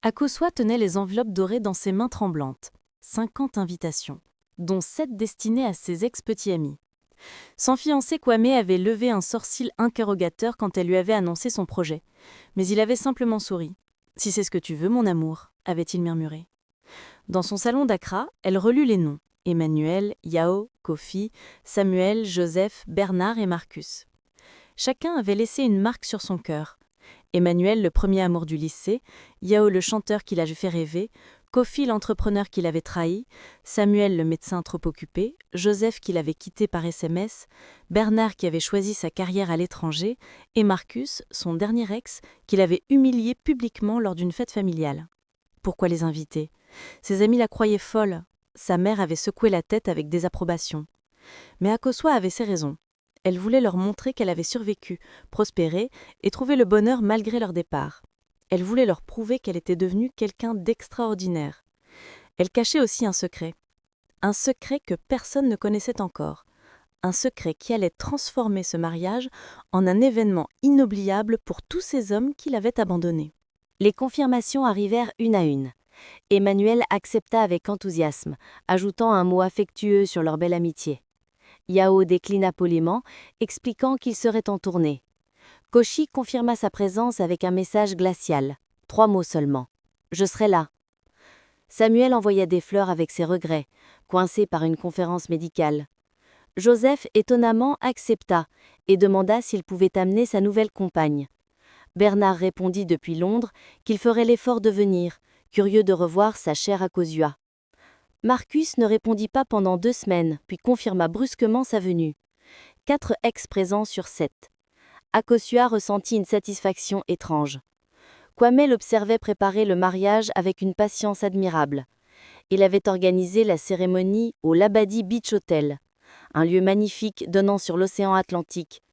Akosua tenait les enveloppes dorées dans ses mains tremblantes. 50 invitations, dont 7 destinées à ses ex-petits amis. Son fiancé Kwame avait levé un sourcil interrogateur quand elle lui avait annoncé son projet. Mais il avait simplement souri. « Si c'est ce que tu veux, mon amour », avait-il murmuré. Dans son salon d'Accra, elle relut les noms. Emmanuel, Yao, Kofi, Samuel, Joseph, Bernard et Marcus. Chacun avait laissé une marque sur son cœur. Emmanuel, le premier amour du lycée, Yao, le chanteur qui l'avait fait rêver, Kofi, l'entrepreneur qui l'avait trahi, Samuel, le médecin trop occupé, Joseph qui l'avait quitté par SMS, Bernard qui avait choisi sa carrière à l'étranger, et Marcus, son dernier ex, qui l'avait humilié publiquement lors d'une fête familiale. Pourquoi les inviter ? Ses amis la croyaient folle. Sa mère avait secoué la tête avec désapprobation. Mais Akosua avait ses raisons. Elle voulait leur montrer qu'elle avait survécu, prospéré et trouvé le bonheur malgré leur départ. Elle voulait leur prouver qu'elle était devenue quelqu'un d'extraordinaire. Elle cachait aussi un secret que personne ne connaissait encore, un secret qui allait transformer ce mariage en un événement inoubliable pour tous ces hommes qui l'avaient abandonnée. Les confirmations arrivèrent une à une. Emmanuel accepta avec enthousiasme, ajoutant un mot affectueux sur leur belle amitié. Yao déclina poliment, expliquant qu'il serait en tournée. Koshi confirma sa présence avec un message glacial. 3 mots seulement. « Je serai là ». Samuel envoya des fleurs avec ses regrets, coincé par une conférence médicale. Joseph, étonnamment, accepta et demanda s'il pouvait amener sa nouvelle compagne. Bernard répondit depuis Londres qu'il ferait l'effort de venir, curieux de revoir sa chère Akosua. Marcus ne répondit pas pendant 2 semaines, puis confirma brusquement sa venue. 4 ex présents sur 7. Akosua ressentit une satisfaction étrange. Kwame l'observait préparer le mariage avec une patience admirable. Il avait organisé la cérémonie au Labadi Beach Hotel, un lieu magnifique donnant sur l'océan Atlantique.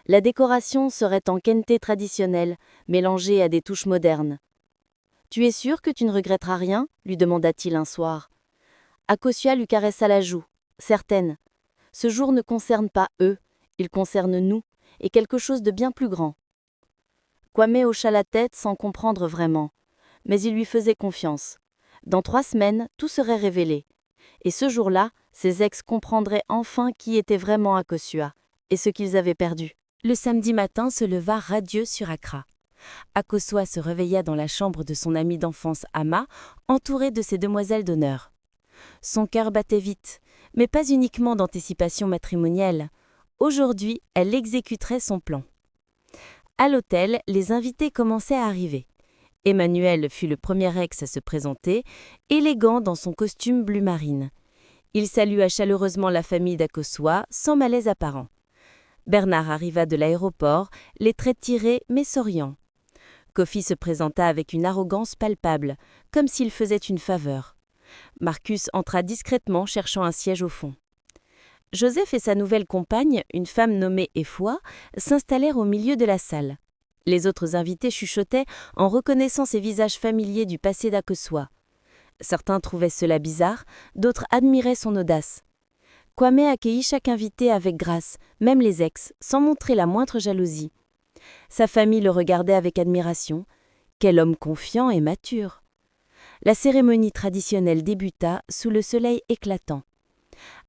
La décoration serait en kente traditionnel, mélangée à des touches modernes. « Tu es sûr que tu ne regretteras rien ?» lui demanda-t-il un soir. Akosua lui caressa la joue. « Certaine. Ce jour ne concerne pas eux, il concerne nous, et quelque chose de bien plus grand. » Kwame hocha la tête sans comprendre vraiment, mais il lui faisait confiance. Dans 3 semaines, tout serait révélé. Et ce jour-là, ses ex comprendraient enfin qui était vraiment Akosua, et ce qu'ils avaient perdu. Le samedi matin se leva radieux sur Accra. Akosua se réveilla dans la chambre de son amie d'enfance Ama, entourée de ses demoiselles d'honneur. Son cœur battait vite, mais pas uniquement d'anticipation matrimoniale. Aujourd'hui, elle exécuterait son plan. À l'hôtel, les invités commençaient à arriver. Emmanuel fut le premier ex à se présenter, élégant dans son costume bleu marine. Il salua chaleureusement la famille d'Akosua, sans malaise apparent. Bernard arriva de l'aéroport, les traits tirés mais souriant. Kofi se présenta avec une arrogance palpable, comme s'il faisait une faveur. Marcus entra discrètement cherchant un siège au fond. Joseph et sa nouvelle compagne, une femme nommée Efwa, s'installèrent au milieu de la salle. Les autres invités chuchotaient en reconnaissant ces visages familiers du passé d'Akosua. Certains trouvaient cela bizarre, d'autres admiraient son audace. Kwame accueillit chaque invité avec grâce, même les ex, sans montrer la moindre jalousie. Sa famille le regardait avec admiration. Quel homme confiant et mature! La cérémonie traditionnelle débuta sous le soleil éclatant.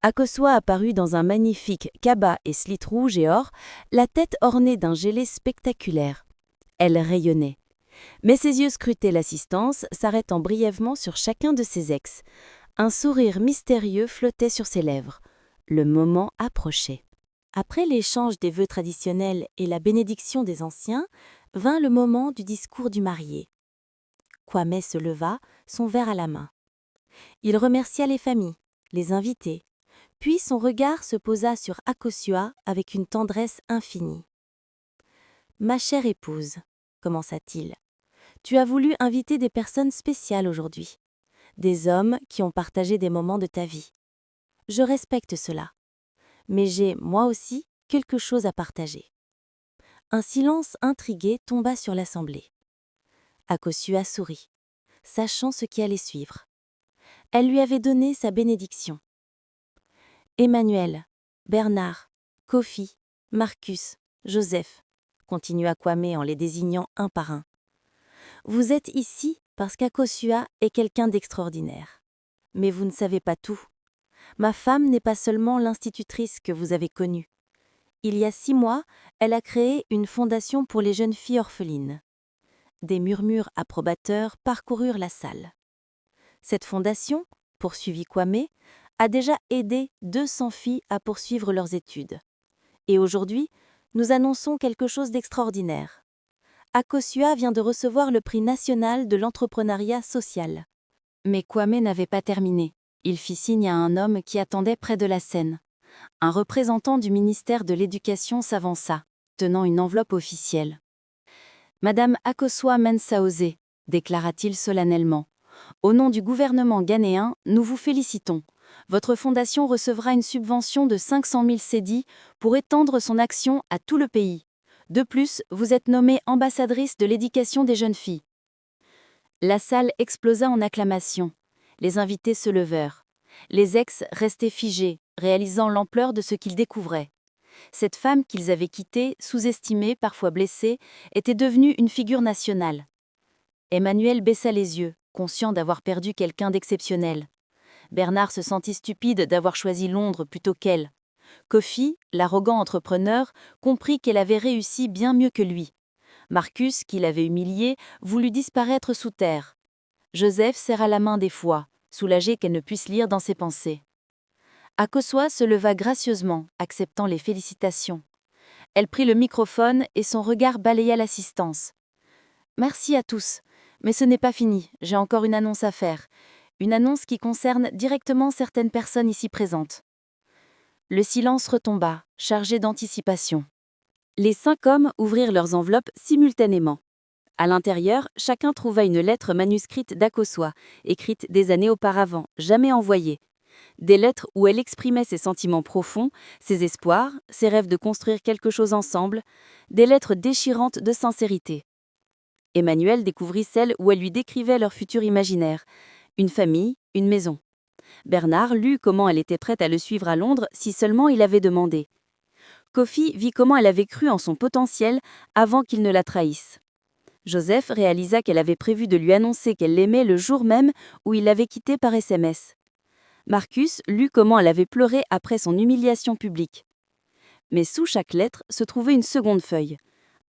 Akosua apparut dans un magnifique kaba et slit rouge et or, la tête ornée d'un gelé spectaculaire. Elle rayonnait. Mais ses yeux scrutaient l'assistance, s'arrêtant brièvement sur chacun de ses ex. Un sourire mystérieux flottait sur ses lèvres. Le moment approchait. Après l'échange des vœux traditionnels et la bénédiction des anciens, vint le moment du discours du marié. Kwame se leva, son verre à la main. Il remercia les familles, les invités, puis son regard se posa sur Akosua avec une tendresse infinie. « Ma chère épouse, commença-t-il, tu as voulu inviter des personnes spéciales aujourd'hui, des hommes qui ont partagé des moments de ta vie. Je respecte cela, mais j'ai, moi aussi, quelque chose à partager. » Un silence intrigué tomba sur l'assemblée. Akosua sourit, sachant ce qui allait suivre. Elle lui avait donné sa bénédiction. Emmanuel, Bernard, Kofi, Marcus, Joseph, continua Kwame en les désignant un par un. Vous êtes ici parce qu'Akosua est quelqu'un d'extraordinaire. Mais vous ne savez pas tout. Ma femme n'est pas seulement l'institutrice que vous avez connue. Il y a 6 mois, elle a créé une fondation pour les jeunes filles orphelines. Des murmures approbateurs parcoururent la salle. Cette fondation, poursuivit Kwame, a déjà aidé 200 filles à poursuivre leurs études. Et aujourd'hui, nous annonçons quelque chose d'extraordinaire. Akosua vient de recevoir le prix national de l'entrepreneuriat social. Mais Kwame n'avait pas terminé. Il fit signe à un homme qui attendait près de la scène. Un représentant du ministère de l'Éducation s'avança, tenant une enveloppe officielle. « Madame Akosua Mensah-Osei », déclara-t-il solennellement, « au nom du gouvernement ghanéen, nous vous félicitons. Votre fondation recevra une subvention de 500 000 cédis pour étendre son action à tout le pays. De plus, vous êtes nommée ambassadrice de l'éducation des jeunes filles. » La salle explosa en acclamations. Les invités se levèrent. Les ex restaient figés, réalisant l'ampleur de ce qu'ils découvraient. Cette femme qu'ils avaient quittée, sous-estimée, parfois blessée, était devenue une figure nationale. Emmanuel baissa les yeux, conscient d'avoir perdu quelqu'un d'exceptionnel. Bernard se sentit stupide d'avoir choisi Londres plutôt qu'elle. Kofi, l'arrogant entrepreneur, comprit qu'elle avait réussi bien mieux que lui. Marcus, qui l'avait humilié, voulut disparaître sous terre. Joseph serra la main des fois, soulagé qu'elle ne puisse lire dans ses pensées. Akosua se leva gracieusement, acceptant les félicitations. Elle prit le microphone et son regard balaya l'assistance. « Merci à tous, mais ce n'est pas fini, j'ai encore une annonce à faire. Une annonce qui concerne directement certaines personnes ici présentes. » Le silence retomba, chargé d'anticipation. Les 5 hommes ouvrirent leurs enveloppes simultanément. À l'intérieur, chacun trouva une lettre manuscrite d'Akosua, écrite des années auparavant, jamais envoyée. Des lettres où elle exprimait ses sentiments profonds, ses espoirs, ses rêves de construire quelque chose ensemble, des lettres déchirantes de sincérité. Emmanuel découvrit celle où elle lui décrivait leur futur imaginaire, une famille, une maison. Bernard lut comment elle était prête à le suivre à Londres si seulement il avait demandé. Kofi vit comment elle avait cru en son potentiel avant qu'il ne la trahisse. Joseph réalisa qu'elle avait prévu de lui annoncer qu'elle l'aimait le jour même où il l'avait quittée par SMS. Marcus lut comment elle avait pleuré après son humiliation publique. Mais sous chaque lettre se trouvait une seconde feuille,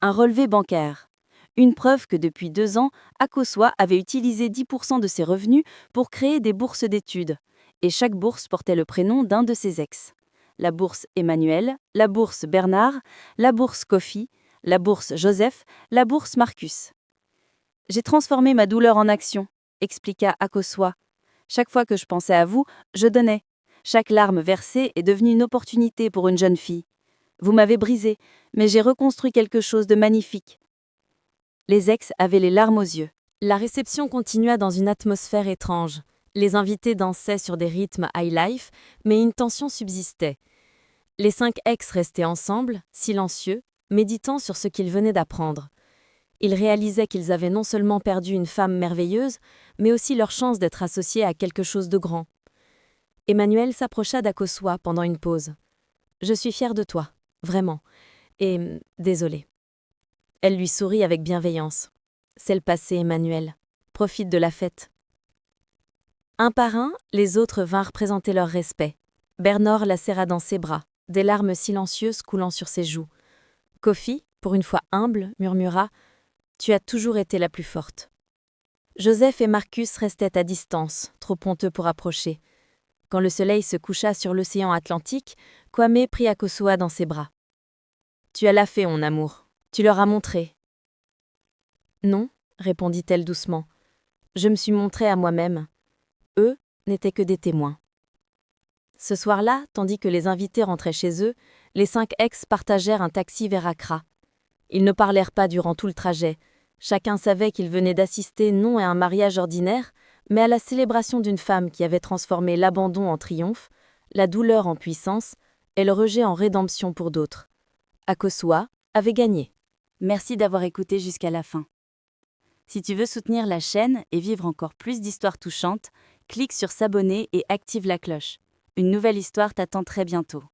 un relevé bancaire. Une preuve que depuis 2 ans, Akosua avait utilisé 10% de ses revenus pour créer des bourses d'études. Et chaque bourse portait le prénom d'un de ses ex. La bourse Emmanuel, la bourse Bernard, la bourse Kofi, la bourse Joseph, la bourse Marcus. « J'ai transformé ma douleur en action », expliqua Akosua. « Chaque fois que je pensais à vous, je donnais. Chaque larme versée est devenue une opportunité pour une jeune fille. Vous m'avez brisée, mais j'ai reconstruit quelque chose de magnifique. » Les ex avaient les larmes aux yeux. La réception continua dans une atmosphère étrange. Les invités dansaient sur des rythmes high life, mais une tension subsistait. Les 5 ex restaient ensemble, silencieux, méditant sur ce qu'ils venaient d'apprendre. Ils réalisaient qu'ils avaient non seulement perdu une femme merveilleuse, mais aussi leur chance d'être associés à quelque chose de grand. Emmanuel s'approcha d'Akosua pendant une pause. « Je suis fière de toi, vraiment, et désolée. » Elle lui sourit avec bienveillance. « C'est le passé, Emmanuel. Profite de la fête. » Un par un, les autres vinrent présenter leur respect. Bernard la serra dans ses bras, des larmes silencieuses coulant sur ses joues. Kofi, pour une fois humble, murmura « Tu as toujours été la plus forte. » Joseph et Marcus restaient à distance, trop honteux pour approcher. Quand le soleil se coucha sur l'océan Atlantique, Kwame prit Akosua dans ses bras. « Tu as la fait, mon amour. Tu leur as montré. »« Non, » répondit-elle doucement. « Je me suis montrée à moi-même. Eux n'étaient que des témoins. » Ce soir-là, tandis que les invités rentraient chez eux, les 5 ex partagèrent un taxi vers Accra. Ils ne parlèrent pas durant tout le trajet. Chacun savait qu'ils venaient d'assister non à un mariage ordinaire, mais à la célébration d'une femme qui avait transformé l'abandon en triomphe, la douleur en puissance et le rejet en rédemption pour d'autres. Akosua avait gagné. Merci d'avoir écouté jusqu'à la fin. Si tu veux soutenir la chaîne et vivre encore plus d'histoires touchantes, clique sur s'abonner et active la cloche. Une nouvelle histoire t'attend très bientôt.